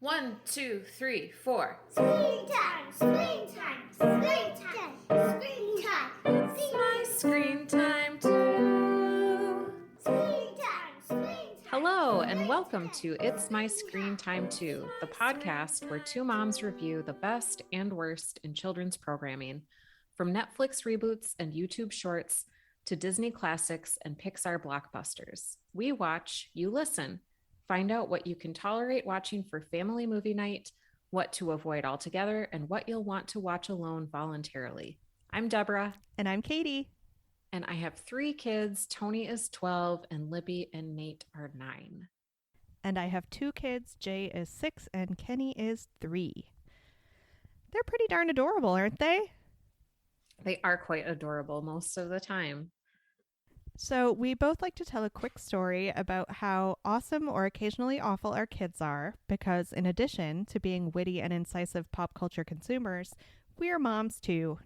1, 2, 3, 4. Screen time, screen time, screen time, screen time. It's my screen time too. Screen time, screen time. Hello, and welcome to It's My Screen Time Too, the podcast where two moms review the best and worst in children's programming, from Netflix reboots and YouTube shorts to Disney classics and Pixar blockbusters. We watch, you listen. Find out what you can tolerate watching for family movie night, what to avoid altogether, and what you'll want to watch alone voluntarily. I'm Deborah. And I'm Katie. And I have 3 kids. Tony is 12, and Libby and Nate are 9. And I have 2 kids. Jay is 6, and Kenny is 3. They're pretty darn adorable, aren't they? They are quite adorable most of the time. So we both like to tell a quick story about how awesome or occasionally awful our kids are, because in addition to being witty and incisive pop culture consumers, we are moms too.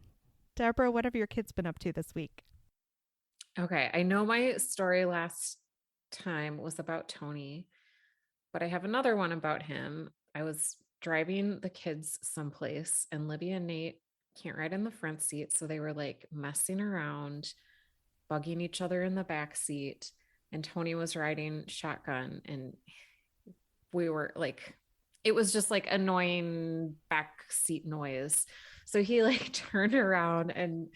Deborah, what have your kids been up to this week? Okay, I know my story last time was about Tony, but I have another one about him. I was driving the kids someplace, and Libby and Nate can't ride in the front seat, so they were like messing around, bugging each other in the back seat, and Tony was riding shotgun, and we were like, it was just like annoying back seat noise. So he like turned around and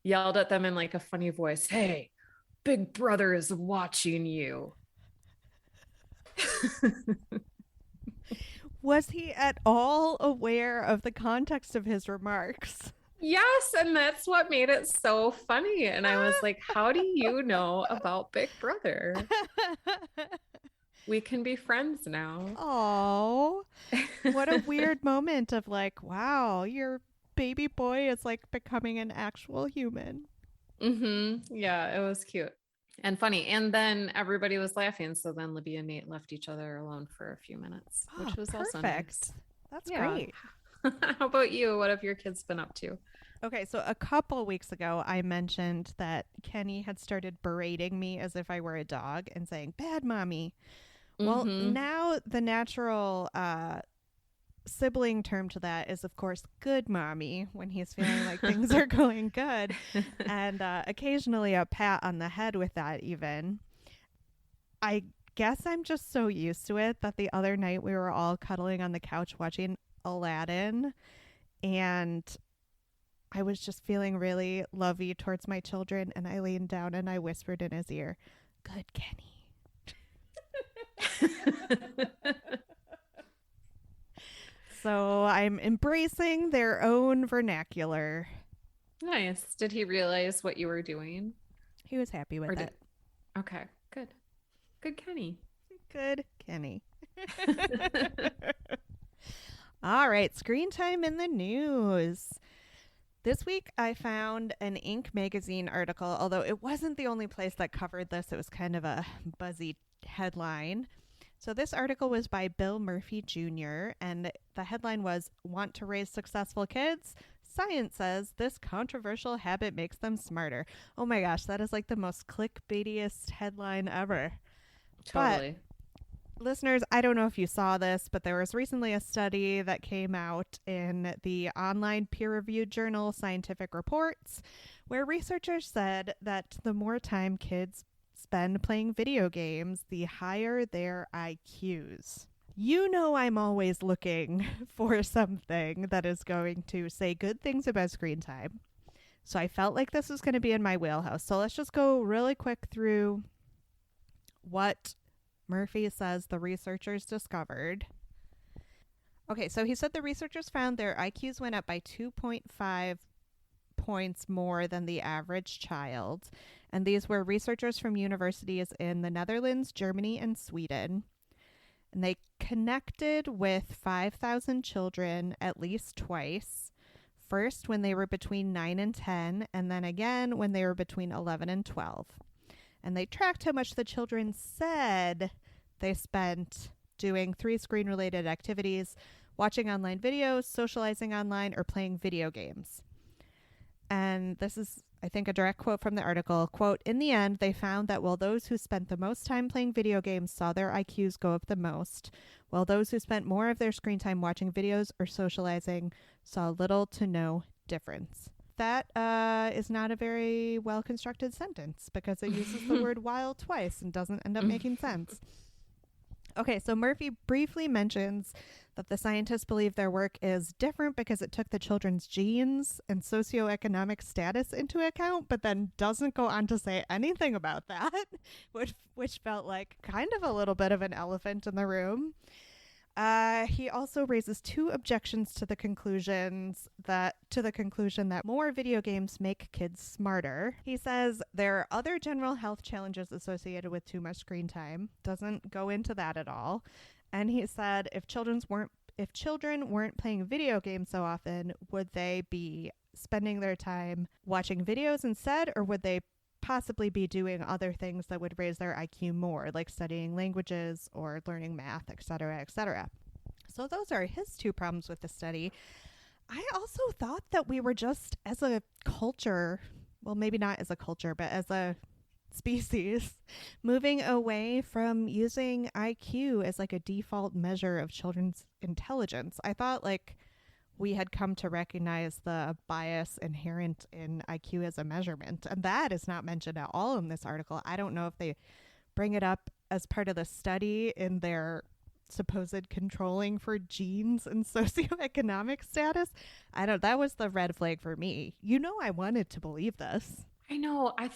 yelled at them in like a funny voice, "Hey, Big Brother is watching you." Was he at all aware of the context of his remarks? Yes, and that's what made it so funny. And I was like, how do you know about Big Brother? We can be friends now. Oh, what a weird moment of like, wow, your baby boy is like becoming an actual human. Yeah, it was cute and funny. And then everybody was laughing. So then Libby and Nate left each other alone for a few minutes, which was perfect. also nice. That's great. How about you? What have your kids been up to? Okay, so a couple weeks ago, I mentioned that Kenny had started berating me as if I were a dog and saying, "Bad mommy." Well, now the natural sibling term to that is, of course, good mommy, when he's feeling like things are going good. And occasionally a pat on the head with that even. I guess I'm just so used to it that the other night we were all cuddling on the couch watching Aladdin, and I was just feeling really lovey towards my children, and I leaned down and I whispered in his ear, "Good Kenny." So I'm embracing their own vernacular. Nice. Did he realize what you were doing? He was happy with it. Okay, good. Good Kenny. Good Kenny. All right, screen time in the news. This week I found an Inc. magazine article, although it wasn't the only place that covered this. It was kind of a buzzy headline. So this article was by Bill Murphy Jr., and the headline was, "Want to raise successful kids? Science says this controversial habit makes them smarter." Oh my gosh, that is like the most clickbaitiest headline ever. Totally. But listeners, I don't know if you saw this, but there was recently a study that came out in the online peer-reviewed journal Scientific Reports, where researchers said that the more time kids spend playing video games, the higher their IQs. You know, I'm always looking for something that is going to say good things about screen time. So I felt like this was going to be in my wheelhouse. So let's just go really quick through what Murphy says the researchers discovered. Okay, so he said the researchers found their IQs went up by 2.5 points more than the average child. And these were researchers from universities in the Netherlands, Germany, and Sweden. And they connected with 5,000 children at least twice. First, when they were between 9 and 10, and then again when they were between 11 and 12. And they tracked how much the children said they spent doing 3 screen-related activities: watching online videos, socializing online, or playing video games. And this is I think a direct quote from the article, quote, "In the end, they found that while those who spent the most time playing video games saw their IQs go up the most, while those who spent more of their screen time watching videos or socializing saw little to no difference." That is not a very well constructed sentence because it uses the word while twice and doesn't end up making sense. Okay, so Murphy briefly mentions that the scientists believe their work is different because it took the children's genes and socioeconomic status into account, but then doesn't go on to say anything about that, which felt like kind of a little bit of an elephant in the room. He also raises two objections to the conclusion that more video games make kids smarter. He says there are other general health challenges associated with too much screen time. Doesn't go into that at all. And he said if children weren't playing video games so often, would they be spending their time watching videos instead, or would they possibly be doing other things that would raise their IQ more, like studying languages or learning math, etc., etc. So those are his two problems with the study. I also thought that we were just, as a culture, well, maybe not as a culture, but as a species, moving away from using IQ as like a default measure of children's intelligence. I thought like we had come to recognize the bias inherent in IQ as a measurement. And that is not mentioned at all in this article. I don't know if they bring it up as part of the study in their supposed controlling for genes and socioeconomic status. That was the red flag for me. I wanted to believe this. I know. I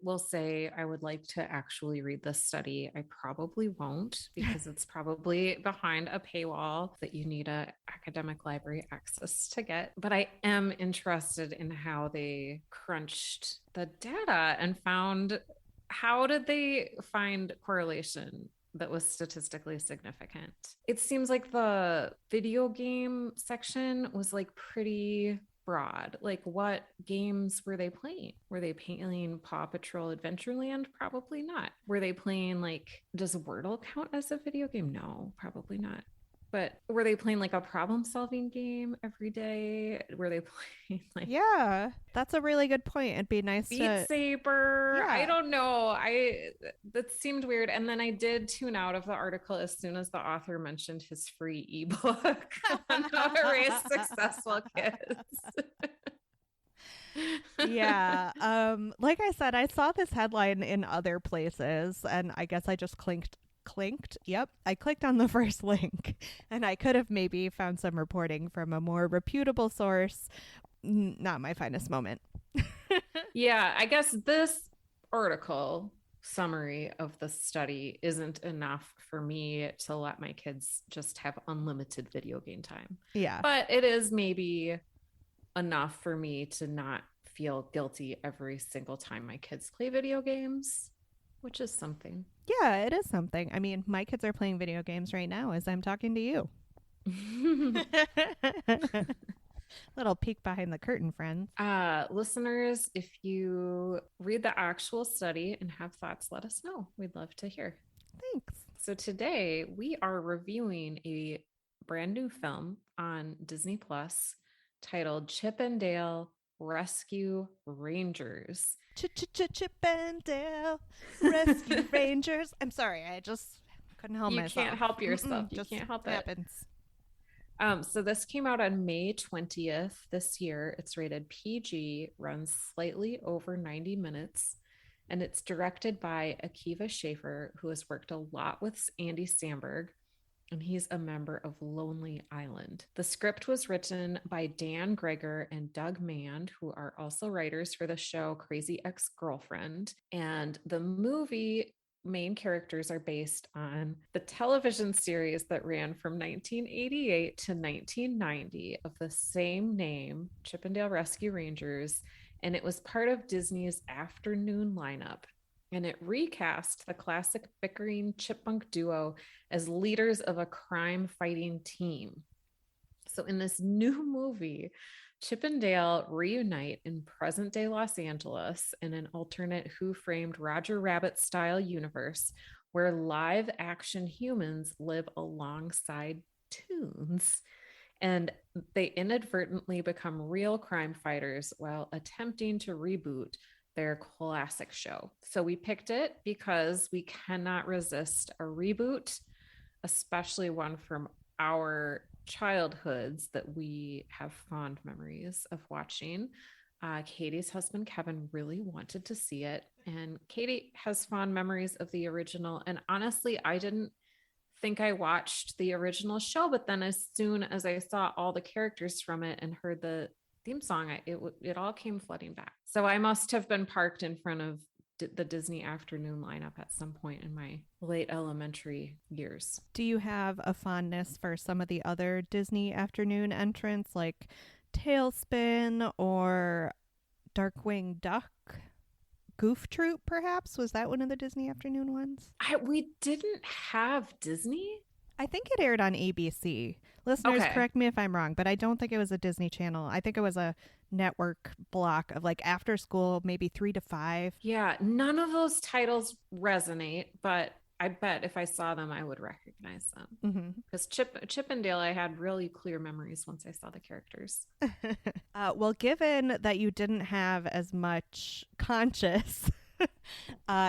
will say I would like to actually read this study. I probably won't because it's probably behind a paywall that you need a academic library access to get. But I am interested in how they crunched the data and how did they find correlation that was statistically significant? It seems like the video game section was like pretty broad. Like, what games were they playing? Were they playing Paw Patrol Adventureland? Probably not. Were they playing does Wordle count as a video game? No, probably not. But were they playing like a problem solving game every day? Were they playing Yeah, that's a really good point. It'd be nice Beat Saber? Yeah. I don't know. That seemed weird. And then I did tune out of the article as soon as the author mentioned his free ebook on how to raise successful kids. Yeah. Like I said, I saw this headline in other places and I guess I just clicked. Yep. I clicked on the first link and I could have maybe found some reporting from a more reputable source. Not my finest moment. Yeah, I guess this article summary of the study isn't enough for me to let my kids just have unlimited video game time. Yeah. But it is maybe enough for me to not feel guilty every single time my kids play video games, which is something. Yeah, it is something. I mean, my kids are playing video games right now as I'm talking to you. Little peek behind the curtain, friends. Listeners, if you read the actual study and have thoughts, let us know. We'd love to hear. Thanks. So today we are reviewing a brand new film on Disney Plus titled Chip and Dale Rescue Rangers. Chip and Dale Rescue Rangers. I'm sorry, I just couldn't help myself. You can't help yourself. You can't help it. Happens. So this came out on May 20th this year. It's rated PG, runs slightly over 90 minutes, and it's directed by Akiva Schaffer, who has worked a lot with Andy Samberg, and he's a member of Lonely Island. The script was written by Dan Greger and Doug Mand, who are also writers for the show Crazy Ex-Girlfriend. And the movie main characters are based on the television series that ran from 1988 to 1990 of the same name, Chip and Dale Rescue Rangers, and it was part of Disney's afternoon lineup. And it recast the classic bickering chipmunk duo as leaders of a crime-fighting team. So in this new movie, Chip and Dale reunite in present-day Los Angeles in an alternate Who Framed Roger Rabbit-style universe where live-action humans live alongside toons. and they inadvertently become real crime fighters while attempting to reboot their classic show. So we picked it because we cannot resist a reboot, especially one from our childhoods that we have fond memories of watching. Katie's husband, Kevin, really wanted to see it. And Katie has fond memories of the original. And honestly, I didn't think I watched the original show, but then as soon as I saw all the characters from it and heard the theme song, it all came flooding back. So I must have been parked in front of the Disney afternoon lineup at some point in my late elementary years. Do you have a fondness for some of the other Disney afternoon entrants like Tailspin or Darkwing Duck? Goof Troop, perhaps? Was that one of the Disney afternoon ones? We didn't have Disney. I think it aired on ABC. Listeners, Okay. correct me if I'm wrong, but I don't think it was a Disney Channel. I think it was a network block of like after school, maybe 3 to 5. Yeah, none of those titles resonate, but I bet if I saw them, I would recognize them. Mm-hmm. Because Chip and Dale, I had really clear memories once I saw the characters. Well, given that you didn't have as much conscious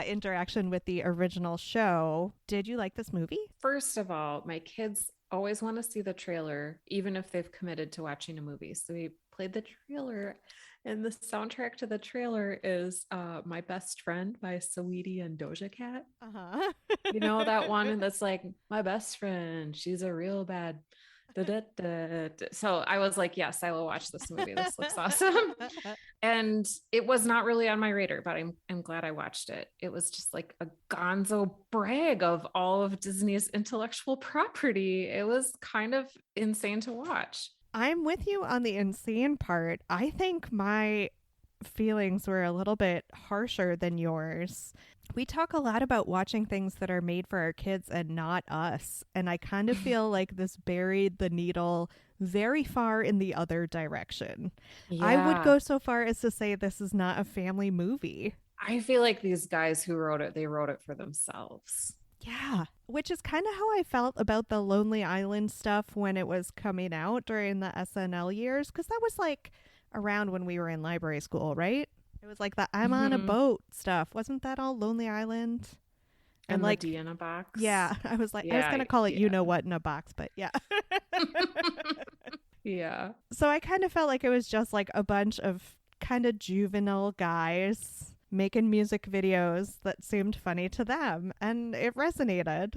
interaction with the original show, did you like this movie? First of all, my kids always want to see the trailer, even if they've committed to watching a movie. So we played the trailer, and the soundtrack to the trailer is My Best Friend by Saweetie and Doja Cat. Uh-huh. You know, that one that's like, my best friend, she's a real bad. Da, da, da, da. So I was like, yes, I will watch this movie. This looks awesome. And it was not really on my radar, but I'm glad I watched it. It was just like a gonzo brag of all of Disney's intellectual property. It was kind of insane to watch. I'm with you on the insane part. I think my feelings were a little bit harsher than yours. We talk a lot about watching things that are made for our kids and not us. And I kind of feel like this buried the needle very far in the other direction. Yeah. I would go so far as to say this is not a family movie. I feel like these guys who wrote it, they wrote it for themselves. Yeah, which is kind of how I felt about the Lonely Island stuff when it was coming out during the SNL years, because that was like around when we were in library school, right? It was like the I'm on a boat stuff. Wasn't that all Lonely Island? And like the D in a box. Yeah, I was like, I was Yeah, going to call it yeah. You Know What in a box, but yeah. Yeah. So I kind of felt like it was just like a bunch of kind of juvenile guys making music videos that seemed funny to them, and it resonated.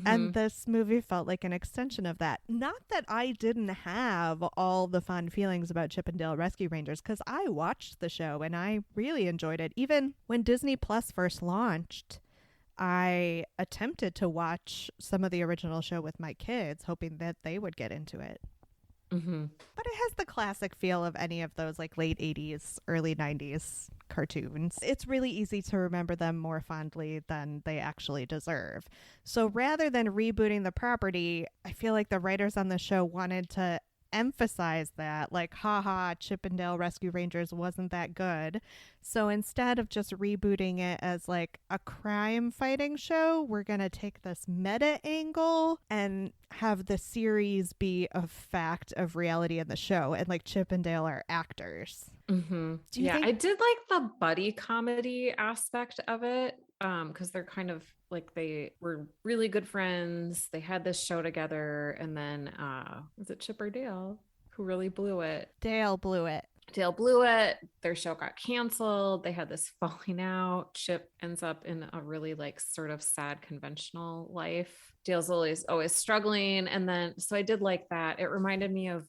And this movie felt like an extension of that. Not that I didn't have all the fun feelings about Chip and Dale Rescue Rangers, because I watched the show and I really enjoyed it. Even when Disney Plus first launched, I attempted to watch some of the original show with my kids, hoping that they would get into it. But it has the classic feel of any of those like late 80s, early 90s cartoons. It's really easy to remember them more fondly than they actually deserve. So rather than rebooting the property, I feel like the writers on the show wanted to emphasize that, like, haha, Chip and Dale Rescue Rangers wasn't that good. So instead of just rebooting it as like a crime fighting show, we're going to take this meta angle and have the series be a fact of reality in the show. And like Chip and Dale are actors. Yeah, I did like the buddy comedy aspect of it, because they're kind of like, they were really good friends. They had this show together, and then was it Chip or Dale who really blew it? Dale blew it. Dale blew it. Their show got canceled. They had this falling out. Chip ends up in a really like sort of sad conventional life. Dale's always struggling. And then so I did like that. It reminded me of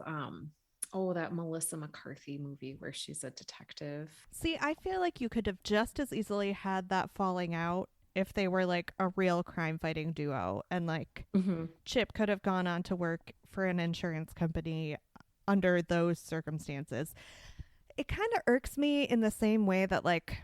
that Melissa McCarthy movie where she's a detective. See, I feel like you could have just as easily had that falling out if they were like a real crime fighting duo, and like Chip could have gone on to work for an insurance company under those circumstances. It kind of irks me in the same way that like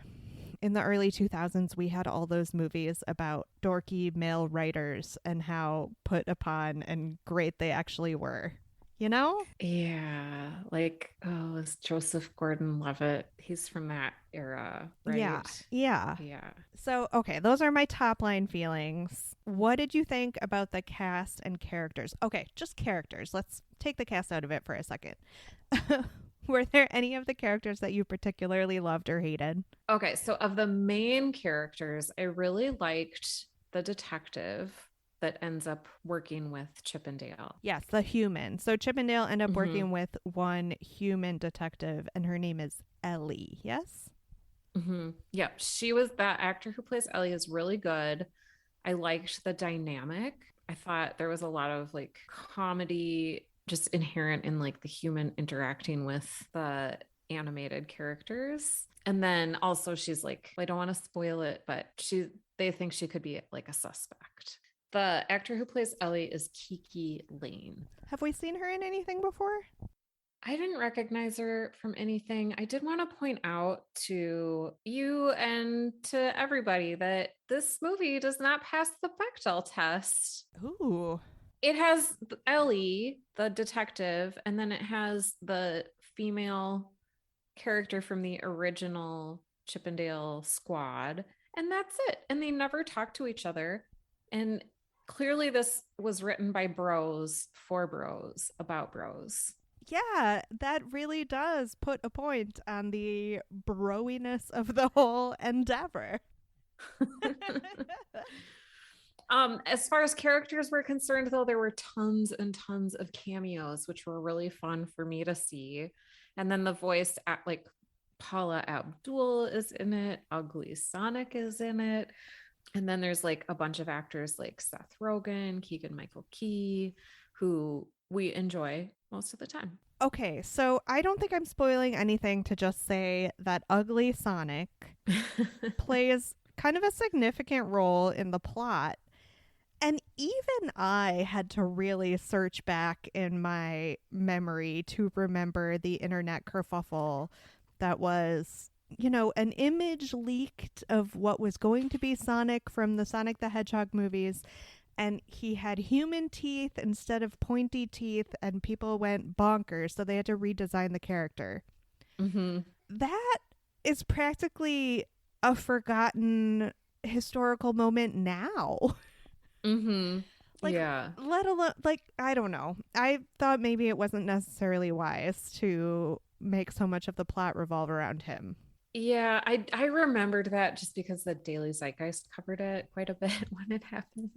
in the early 2000s we had all those movies about dorky male writers and how put upon and great they actually were. You know? Yeah, like, it's Joseph Gordon-Levitt. He's from that era, Yeah. right? Yeah. Yeah. So, okay, those are my top line feelings. What did you think about the cast and characters? Okay, just characters. Let's take the cast out of it for a second. Were there any of the characters that you particularly loved or hated? Okay, so of the main characters, I really liked the detective that ends up working with Chippendale. Yes, the human. So Chippendale ended up Hmm. working with one human detective, and her name is Ellie. Yes? Yeah, she was that actor who plays Ellie is really good. I liked the dynamic. I thought there was a lot of like comedy just inherent in like the human interacting with the animated characters. And then also she's like, I don't want to spoil it, but they think she could be like a suspect. The actor who plays Ellie is Kiki Lane. Have we seen her in anything before? I didn't recognize her from anything. I did want to point out to you and to everybody that this movie does not pass the Bechdel test. Ooh. It has Ellie, the detective, and then it has the female character from the original Chippendale squad, and that's it. And they never talk to each other. And clearly, this was written by bros for bros about bros. Yeah, that really does put a point on the broiness of the whole endeavor. As far as characters were concerned, though, there were tons and tons of cameos, which were really fun for me to see. And then the voice at like Paula Abdul is in it, Ugly Sonic is in it. And then there's like a bunch of actors like Seth Rogen, Keegan Michael Key, who we enjoy most of the time. Okay, so I don't think I'm spoiling anything to just say that Ugly Sonic plays kind of a significant role in the plot. And even I had to really search back in my memory to remember the internet kerfuffle that was, an image leaked of what was going to be Sonic from the Sonic the Hedgehog movies. And he had human teeth instead of pointy teeth, and people went bonkers. So they had to redesign the character. Mm-hmm. That is practically a forgotten historical moment now. Mm-hmm. Like, Yeah. let alone, like, I don't know. I thought maybe it wasn't necessarily wise to make so much of the plot revolve around him. Yeah, I remembered that just because the Daily Zeitgeist covered it quite a bit when it happened.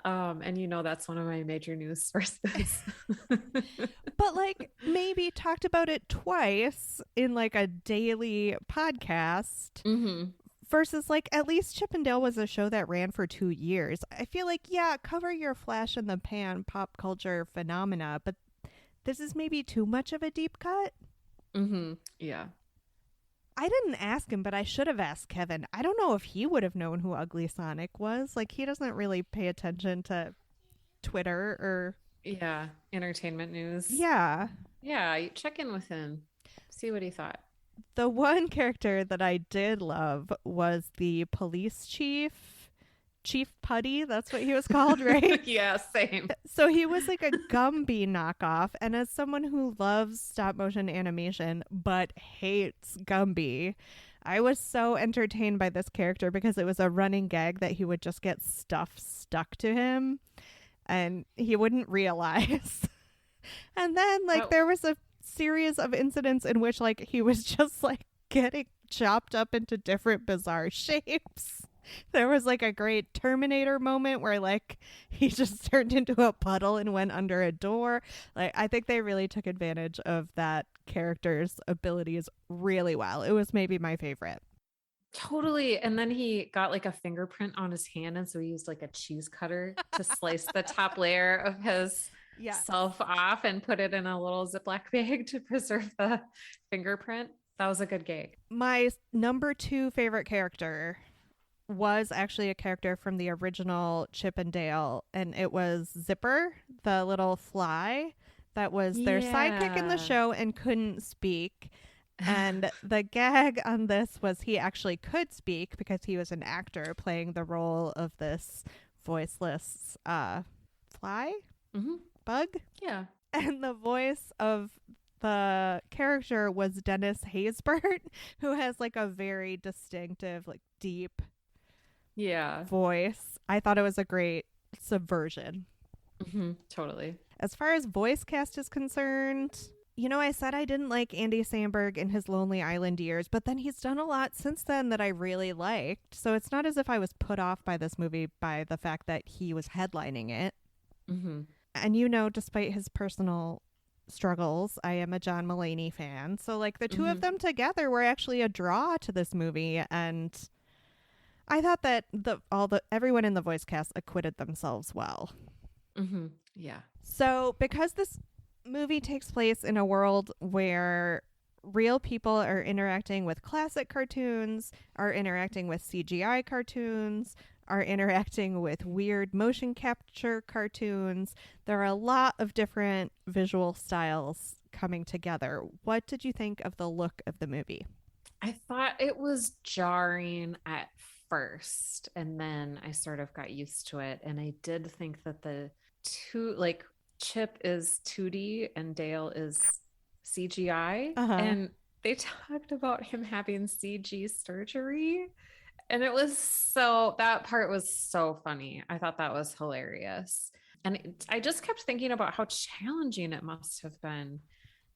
And that's one of my major news sources. But, like, maybe talked about it twice in, like, a daily podcast Mm-hmm. versus, like, at least Chippendale was a show that ran for 2 years. I feel like, yeah, cover your flash in the pan pop culture phenomena, but this is maybe too much of a deep cut. Mm-hmm. Yeah. I didn't ask him, but I should have asked Kevin. I don't know if he would have known who Ugly Sonic was. Like, he doesn't really pay attention to Twitter or. Yeah. Entertainment news. Yeah. Yeah. You check in with him. See what he thought. The one character that I did love was the police chief. Chief Putty, that's what he was called, right? Yeah, same. So he was like a Gumby knockoff. And as someone who loves stop motion animation but hates Gumby, I was so entertained by this character because it was a running gag that he would just get stuff stuck to him and he wouldn't realize. And then, like, there was a series of incidents in which, like, he was just, like, getting chopped up into different bizarre shapes. There was like a great Terminator moment where like he just turned into a puddle and went under a door. Like, I think they really took advantage of that character's abilities really well. It was maybe my favorite. Totally. And then he got like a fingerprint on his hand. And so he used like a cheese cutter to slice the top layer of his self off and put it in a little Ziploc bag to preserve the fingerprint. That was a good gag. My number 2 favorite character was actually a character from the original Chip and Dale, and it was Zipper, the little fly that was their sidekick in the show and couldn't speak. And the gag on this was he actually could speak because he was an actor playing the role of this voiceless fly Mm-hmm. bug. Yeah. And the voice of the character was Dennis Haysbert, who has like a very distinctive, like deep Yeah. voice. I thought it was a great subversion. Totally. As far as voice cast is concerned, you know, I said I didn't like Andy Samberg in his Lonely Island years, but then he's done a lot since then that I really liked. So it's not as if I was put off by this movie by the fact that he was headlining it. Mm-hmm. And you know, despite his personal struggles, I am a John Mulaney fan. So like the two of them together were actually a draw to this movie, and I thought that everyone in the voice cast acquitted themselves well. Yeah. So because this movie takes place in a world where real people are interacting with classic cartoons, are interacting with CGI cartoons, are interacting with weird motion capture cartoons. There are a lot of different visual styles coming together. What did you think of the look of the movie? I thought it was jarring at first, and then I sort of got used to it. And I did think that the two, like, Chip is 2D and Dale is CGI. And they talked about him having CG surgery. And that part was so funny. I thought that was hilarious. And I just kept thinking about how challenging it must have been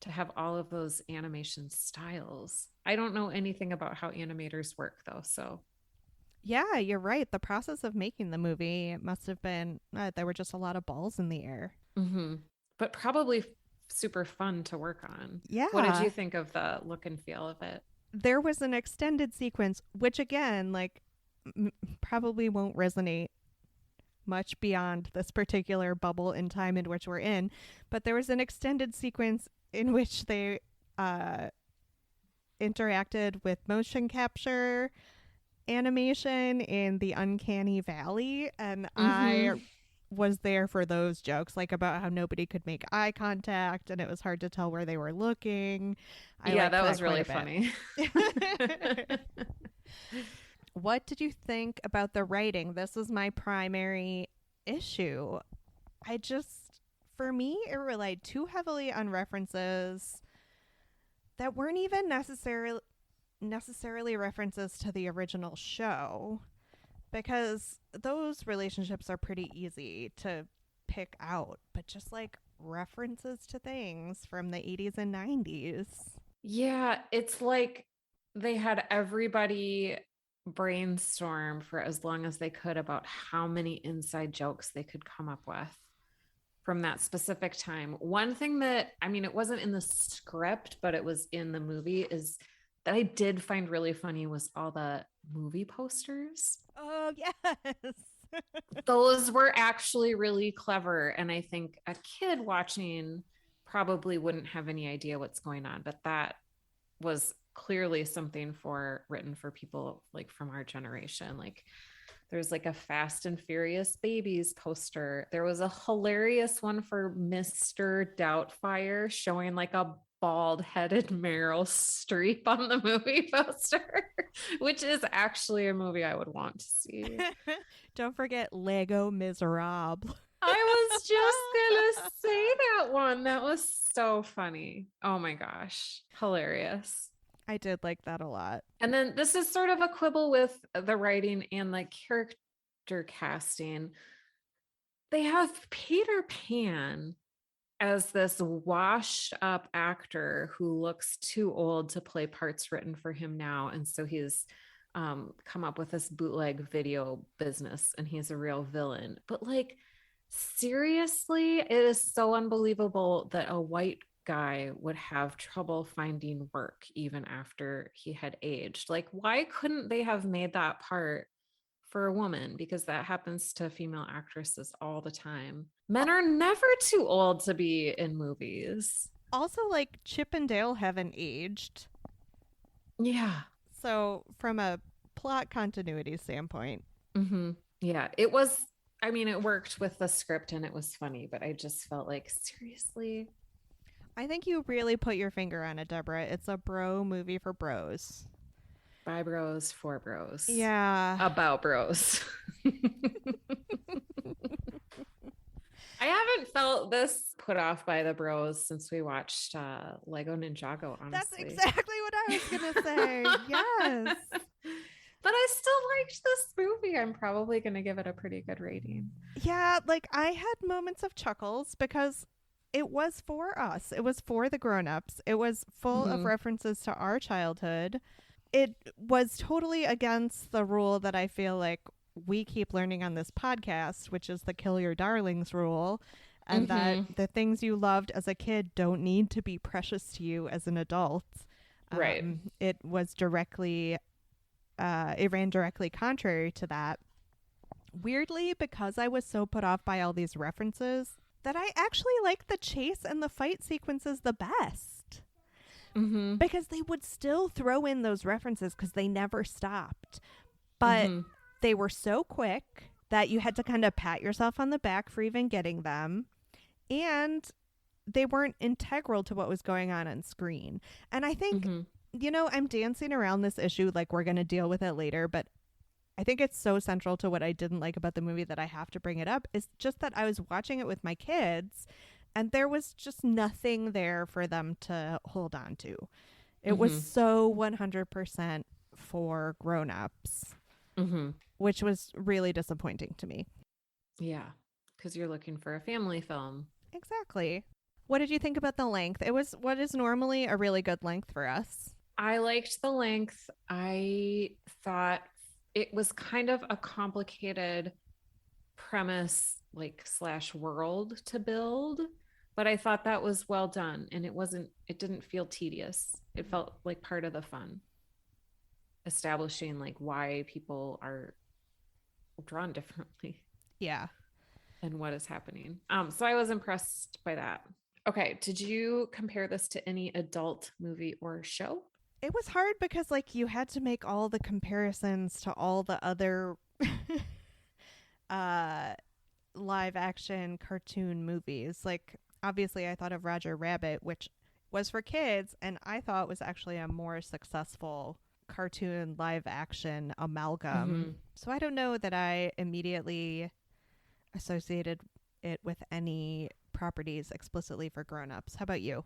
to have all of those animation styles. I don't know anything about how animators work, though. So, yeah, you're right. The process of making the movie must have been, there were just a lot of balls in the air. But probably super fun to work on. Yeah. What did you think of the look and feel of it? There was an extended sequence, which again, like, probably won't resonate much beyond this particular bubble in time in which we're in. But there was an extended sequence in which they interacted with motion capture animation in the Uncanny Valley. And I was there for those jokes, like about how nobody could make eye contact and it was hard to tell where they were looking. That was really funny. What did you think about the writing? This was my primary issue. For me, it relied too heavily on references that weren't even necessarily references to the original show, because those relationships are pretty easy to pick out, but just like references to things from the 80s and 90s. Yeah, it's like they had everybody brainstorm for as long as they could about how many inside jokes they could come up with from that specific time. One thing that, I mean, it wasn't in the script, but it was in the movie, is that I did find really funny was all the movie posters. Oh, yes. Those were actually really clever. And I think a kid watching probably wouldn't have any idea what's going on, but that was clearly something written for people like from our generation. Like there's like a Fast and Furious Babies poster. There was a hilarious one for Mr. Doubtfire showing like a bald-headed Meryl Streep on the movie poster, which is actually a movie I would want to see. Don't forget Lego Miserable. I was just gonna say that one. That was so funny. Oh my gosh. Hilarious. I did like that a lot. And then this is sort of a quibble with the writing and like character casting. They have Peter Pan as this washed up actor who looks too old to play parts written for him now. And so he's come up with this bootleg video business and he's a real villain. But like, seriously, it is so unbelievable that a white guy would have trouble finding work even after he had aged. Like, why couldn't they have made that part for a woman? Because that happens to female actresses all the time. Men are never too old to be in movies. Also, like, Chip and Dale haven't aged. Yeah. So from a plot continuity standpoint. Yeah, it was, I mean, it worked with the script and it was funny, but I just felt like, seriously? I think you really put your finger on it, Deborah. It's a bro movie for bros. By bros, for bros. Yeah. About bros. I haven't felt this put off by the bros since we watched Lego Ninjago, That's honestly. exactly what I was going to say. Yes. But I still liked this movie. I'm probably going to give it a pretty good rating. Yeah, like I had moments of chuckles because it was for us. It was for the grown-ups. It was full of Mhm. references to our childhood. It was totally against the rule that I feel like we keep learning on this podcast, which is the kill your darlings rule, and that Mhm. the things you loved as a kid don't need to be precious to you as an adult. Right. It was directly, it ran directly contrary to that. Weirdly, because I was so put off by all these references, that I actually like the chase and the fight sequences the best. Mhm. Because they would still throw in those references because they never stopped. But Mhm. they were so quick that you had to kind of pat yourself on the back for even getting them. And they weren't integral to what was going on screen. And I think, Mhm. I'm dancing around this issue like we're going to deal with it later, but I think it's so central to what I didn't like about the movie that I have to bring it up is just that I was watching it with my kids and there was just nothing there for them to hold on to. It was Mhm. so 100% for grown-ups, Mhm. which was really disappointing to me. Yeah, because you're looking for a family film. Exactly. What did you think about the length? It was what is normally a really good length for us. I liked the length. I thought it was kind of a complicated premise, like slash world to build, but I thought that was well done and it didn't feel tedious. It felt like part of the fun, establishing like why people are drawn differently Yeah. and what is happening. So I was impressed by that. Okay, did you compare this to any adult movie or show? It was hard because like you had to make all the comparisons to all the other uh live action cartoon movies. Like obviously I thought of Roger Rabbit, which was for kids and I thought was actually a more successful cartoon live action amalgam. Mm-hmm. So I don't know that I immediately associated it with any properties explicitly for grown-ups. How about you?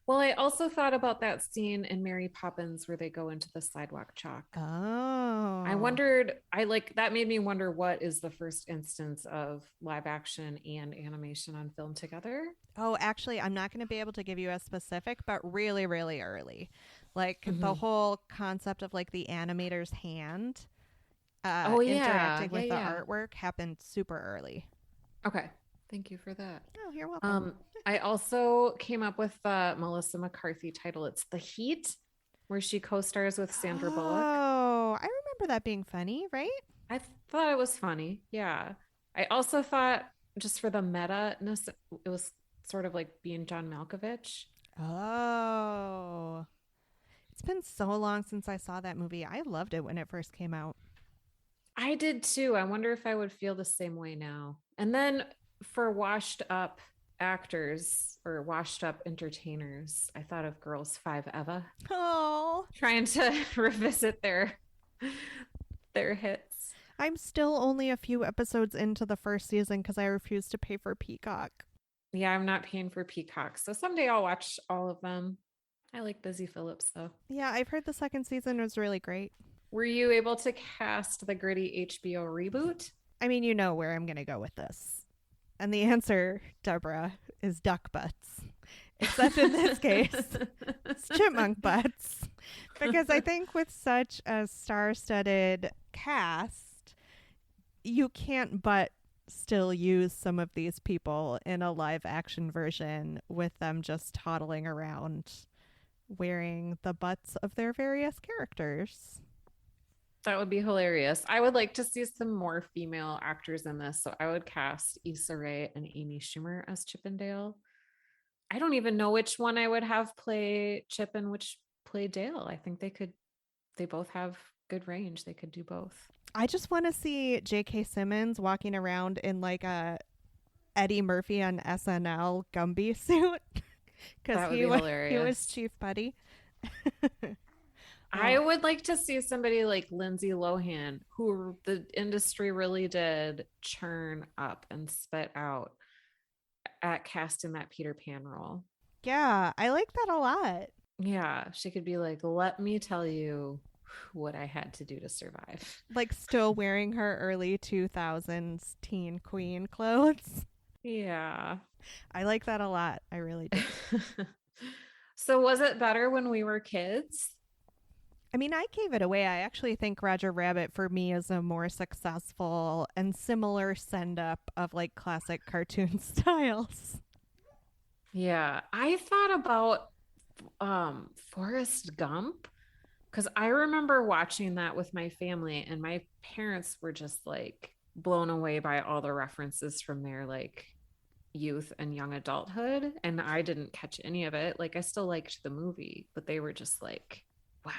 Well, I also thought about that scene in Mary Poppins where they go into the sidewalk chalk. I Oh. wondered, I like that made me wonder what is the first instance of live action and animation on film together? Oh, actually, I'm not going to be able to give you a specific, but really, really early. Like the Mm-hmm. whole concept of like the animator's hand Oh, yeah. interacting Yeah. with the Yeah. artwork happened super early. Okay. Thank you for that. Oh, you're welcome. Um, I also came up with the Melissa McCarthy title. It's The Heat, where she co stars with Sandra Bullock. Oh, I remember that being funny, right? I thought it was funny. Yeah. I also thought just for the meta ness, it was sort of like being John Malkovich. Oh, it's been so long since I saw that movie. I loved it when it first came out. I did too. I wonder if I would feel the same way now. And then for washed up actors or washed up entertainers, I thought of Girls Five Eva Oh, trying to revisit their hits. I'm still only a few episodes into the first season because I refuse to pay for Peacock. Yeah, I'm not paying for Peacock. So someday I'll watch all of them. I like Busy Phillips though. Yeah, I've heard the second season was really great. Were you able to cast the gritty HBO reboot? I mean, you know where I'm going to go with this. And the answer, Deborah, is duck butts. Except in this case, it's chipmunk butts. Because I think with such a star studded cast, you can't but still use some of these people in a live action version with them just toddling around wearing the butts of their various characters. That would be hilarious. I would like to see some more female actors in this. So I would cast Issa Rae and Amy Schumer as Chip and Dale. I don't even know which one I would have play Chip and which play Dale. I think they both have good range. They could do both. I just want to see J.K. Simmons walking around in like a Eddie Murphy on SNL Gumby suit because That would be he was hilarious. Chief Putty. I Oh, would like to see somebody like Lindsay Lohan, who the industry really did churn up and spit out. at casting that Peter Pan role. Yeah, I like that a lot. Yeah, she could be like, let me tell you what I had to do to survive. Like still wearing her early 2000s teen queen clothes. Yeah. I like that a lot. I really do. So was it better when we were kids? I mean, I gave it away. I actually think Roger Rabbit for me is a more successful and similar send up of like classic cartoon styles. Yeah, I thought about Forrest Gump because I remember watching that with my family, and my parents were just like blown away by all the references from their like youth and young adulthood, and I didn't catch any of it. Like I still liked the movie, but they were just like, wow.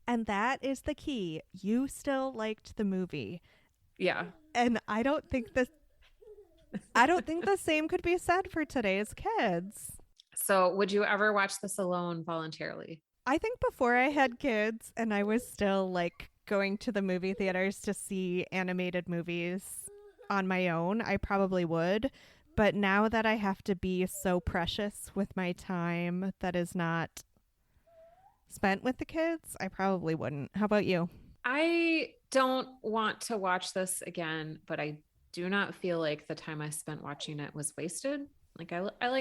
And that is the key. You still liked the movie. Yeah. And I don't think the same could be said for today's kids. So, would you ever watch this alone voluntarily? I think before I had kids and I was still like going to the movie theaters to see animated movies on my own, I probably would. But now that I have to be so precious with my time that is not spent with the kids, I probably wouldn't. How about you? I don't want to watch this again, but I do not feel like the time I spent watching it was wasted. Like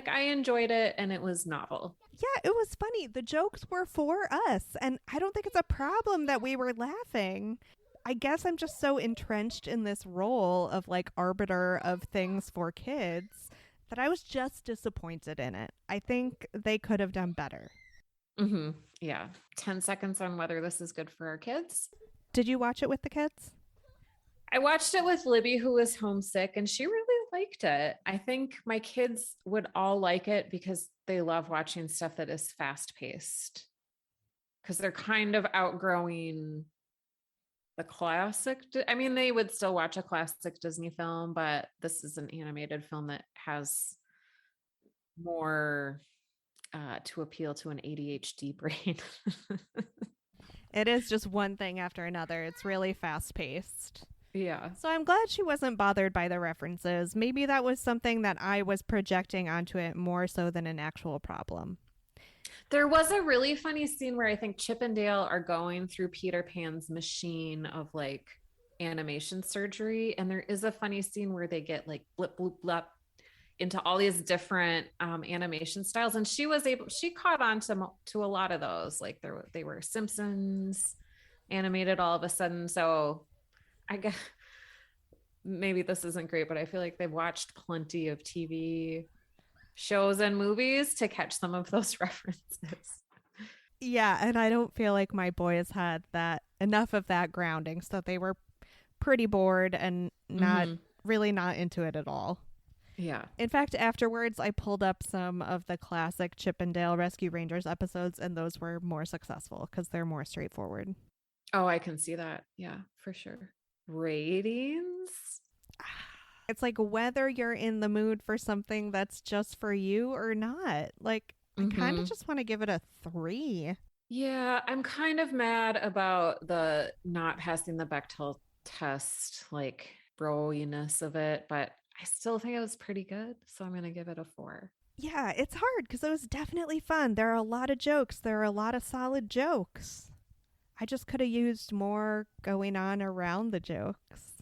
I enjoyed it, and it was novel. Yeah, it was funny. The jokes were for us, and I don't think it's a problem that we were laughing. I guess I'm just so entrenched in this role of like arbiter of things for kids that I was just disappointed in it. I think they could have done better. Mm-hmm. Yeah. 10 seconds on whether this is good for our kids. Did you watch it with the kids? I watched it with Libby, who was homesick, and she really liked it. I think my kids would all like it because they love watching stuff that is fast paced, because they're kind of outgrowing the classic. I mean, they would still watch a classic Disney film, but this is an animated film that has more to appeal to an ADHD brain. It is just one thing after another. It's really fast paced. Yeah. So I'm glad she wasn't bothered by the references. Maybe that was something that I was projecting onto it more so than an actual problem. There was a really funny scene where I think Chip and Dale are going through Peter Pan's machine of like animation surgery. And there is a funny scene where they get like blip, bloop, blop into all these different animation styles. And she caught on to a lot of those. Like they were Simpsons animated all of a sudden. So I guess maybe this isn't great, but I feel like they've watched plenty of TV shows and movies to catch some of those references. Yeah, and I don't feel like my boys had enough of that grounding, so they were pretty bored and really not into it at all. Yeah. In fact, afterwards, I pulled up some of the classic Chip and Dale Rescue Rangers episodes, and those were more successful because they're more straightforward. Oh, I can see that. Yeah, for sure. Ratings? It's like whether you're in the mood for something that's just for you or not. Like, I kind of just want to give it a 3. Yeah, I'm kind of mad about the not passing the Bechdel test, like broiness of it, but I still think it was pretty good. So I'm going to give it a 4. Yeah, it's hard because it was definitely fun. There are a lot of jokes. There are a lot of solid jokes. I just could have used more going on around the jokes.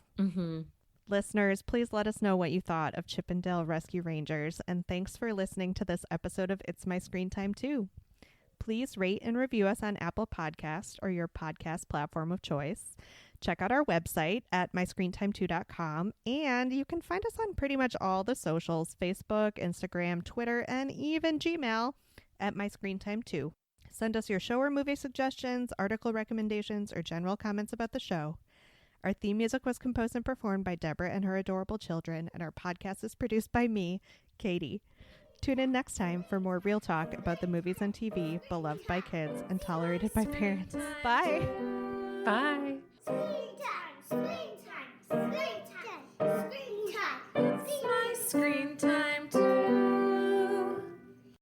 Listeners, please let us know what you thought of Chip and Dale Rescue Rangers, and thanks for listening to this episode of It's My Screen Time Too. Please rate and review us on Apple Podcasts or your podcast platform of choice. Check out our website at myscreentime2.com, and you can find us on pretty much all the socials, Facebook, Instagram, Twitter, and even Gmail at myscreentime2. Send us your show or movie suggestions, article recommendations, or general comments about the show. Our theme music was composed and performed by Deborah and her adorable children, and our podcast is produced by me, Katie. Tune in next time for more real talk about the movies on TV beloved by kids and tolerated by parents. Bye! Bye! Screen time, screen time, screen time, screen time. My screen time.